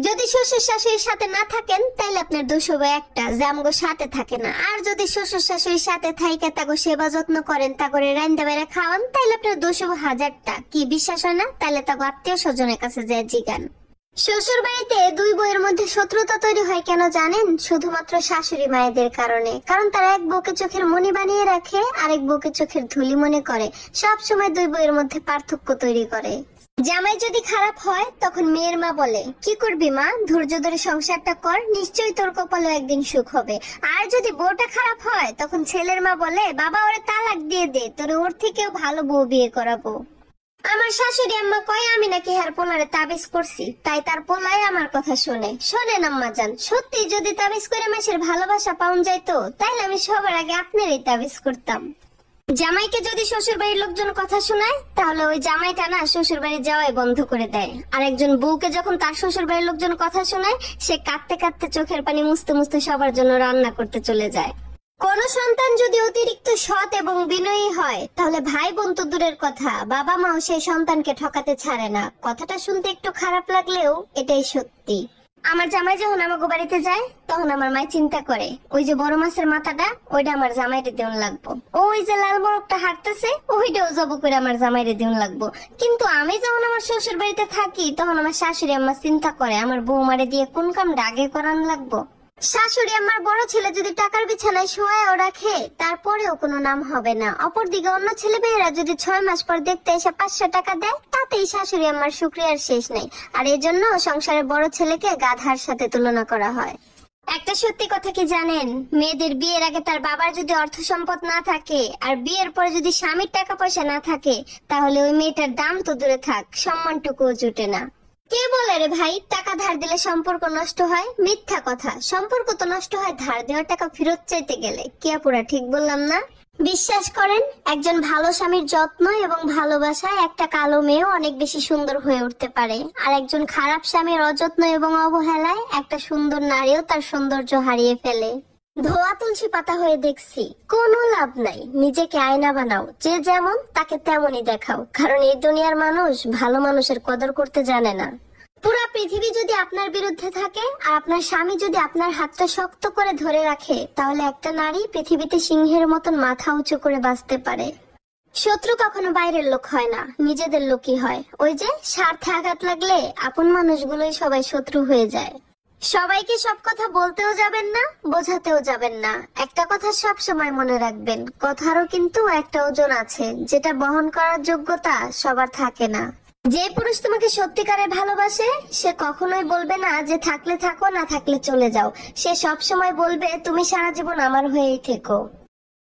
যদি শ্বশুর শাশুড়ির সাথে না থাকেন তাইলে আপনার দোষ হবে একটা, যে আমগো সাথে থাকে না। আর যদি শ্বশুর শাশুড়ির সাথে থাইকা তাগো সেবা যত্ন করেন, তাগরে রাইন্দা বেড়া খাওয়ান, তাইলে আপনার দোষ হবে হাজারটা। কি বিশ্বাস হয় না? তাইলে তাগো আত্মীয় স্বজনের কাছে যায় জিগান। শ্বশুর বাড়িতে দুই বউয়ের মধ্যে শত্রুতা তৈরি হয় কেন জানেন? শুধুমাত্র শাশুড়ি মায়েদের কারণে। কারণ তারা এক বউকে চোখের মণি বানিয়ে রাখে, আরেক বউকে চোখের ধুলি মনে করে। সব সময় দুই বউয়ের মধ্যে পার্থক্য তৈরি করে। জামাই যদি খারাপ হয় তখন মেয়ের মা বলে, কি করবি মা, ধৈর্য ধরে সংসারটা কর, নিশ্চয়ই তোর কপালে একদিন সুখ হবে। আর যদি বউটা খারাপ হয় তখন ছেলের মা বলে, বাবা ওরে তালাক দিয়ে দে, তোরে ওর থেকেও ভালো বউ বিয়ে করাবো। আমার শাশুড়ি আম্মা কয় আমি নাকি হার পোলারে তাবিজ করছি, তাই তার পোলাই আমার কথা শুনে। শোনেন আম্মা জান, সত্যি যদি তাবিজ করে মাসের ভালোবাসা পাওয়া যাইতো তাইলে আমি সবার আগে আপনারই তাবিজ করতাম। জামাইকে যদি শ্বশুর বাড়ির লোকজন কথা শোনায় তাহলে ওই জামাইটা না শ্বশুর বাড়ি যাওয়াই বন্ধ করে দেয়। আর একজন বউকে যখন তার শ্বশুর বাড়ির লোকজন কথা শোনায়, সে কাঁদতে কাঁদতে চোখের পানি মুছতে মুছতে সবার জন্য রান্না করতে চলে যায়। কোন সন্তান যদি অতিরিক্ত সৎ এবং বিনয়ী হয় তাহলে ভাই বোন তো দূরের কথা, বাবা মাও সেই সন্তানকে ঠকাতে ছাড়ে না। কথাটা শুনতে একটু খারাপ লাগলেও এটাই সত্যি। আমার জামাই যখন আমাকে বাড়িতে যায় তখন আমার মাই চিন্তা করে, ওই যে বড় মাছের মাথাটা ওইটা আমার জামাইরে দেউন লাগবো, ওই যে লাল বরফটা হাঁটতেছে ওইটাও জব করে আমার জামাইরে দেউন লাগবো। কিন্তু আমি যখন আমার শ্বশুর বাড়িতে থাকি তখন আমার শাশুড়ি আম্মা চিন্তা করে আমার বৌমারে দিয়ে কোন কামটা আগে করান লাগবো। শাশুড়ি আমার বড় ছেলে যদি টাকার বিছানায় শোয়াও রাখে তারপরেও কোনো নাম হবে না। অপরদিকে অন্য ছেলে মেয়েরা যদি 6 মাস পর দেখতে এসে 500 টাকা দেয় তাতেই শাশুড়ি আমার শুকরিয়ার শেষ নেই। আর এই জন্য সংসারের বড় ছেলেকে গাধার সাথে তুলনা করা হয়। একটা সত্যি কথা কি জানেন? মেয়েদের বিয়ের আগে তার বাবার যদি অর্থ সম্পদ না থাকে আর বিয়ের পরে যদি স্বামীর টাকা পয়সা না থাকে তাহলে ওই মেয়েটার দাম তো দূরে থাক, সম্মানটুকুও জুটে না। কে বলে রে ভাই টাকা ধার দিলে সম্পর্ক নষ্ট হয়? মিথ্যা কথা। সম্পর্ক তো নষ্ট হয় ধার দেওয়ার টাকা ফেরত চাইতে গেলে। কি আপুরা ঠিক বললাম না? বিশ্বাস করেন, একজন ভালো স্বামীর যত্ন এবং ভালোবাসায় একটা কালো মেয়েও অনেক বেশি সুন্দর হয়ে উঠতে পারে। আর একজন খারাপ স্বামীর অযত্ন এবং অবহেলায় একটা সুন্দর নারীও তার সৌন্দর্য হারিয়ে ফেলে। ধোয়া তুলসী পাতা হয়ে দেখছি, কোনো লাভ নাই। নিজেকে আয়না বানাও, যে যেমন তাকে তেমনই দেখাও। কারণ এই দুনিয়ার মানুষ ভালো মানুষের কদর করতে জানে না। পুরা পৃথিবী যদি আপনার বিরুদ্ধে থাকে আর আপনার স্বামী যদি আপনার হাতটা শক্ত করে ধরে রাখে তাহলে একটা নারী পৃথিবীতে সিংহের মতন মাথা উঁচু করে বাঁচতে পারে। শত্রু কখনো বাইরের লোক হয় না, নিজেদের লোকই হয়। ওই যে স্বার্থে আঘাত লাগলে আপন মানুষগুলোই সবাই শত্রু হয়ে যায়। সবাইকে সব কথা বলতেও যাবেন না, বোঝাতেও যাবেন না। একটা কথা সব সময় মনে রাখবেন, কথারও কিন্তু একটা ওজন আছে, যেটা বহন করার যোগ্যতা সবার থাকে না। যে পুরুষ তোমাকে সত্যিকারের ভালোবাসে সে কখনোই বলবে না যে থাকলে থাকো, না থাকলে চলে যাও। সে সব সময় বলবে তুমি সারা জীবন আমার হয়েই থেকো।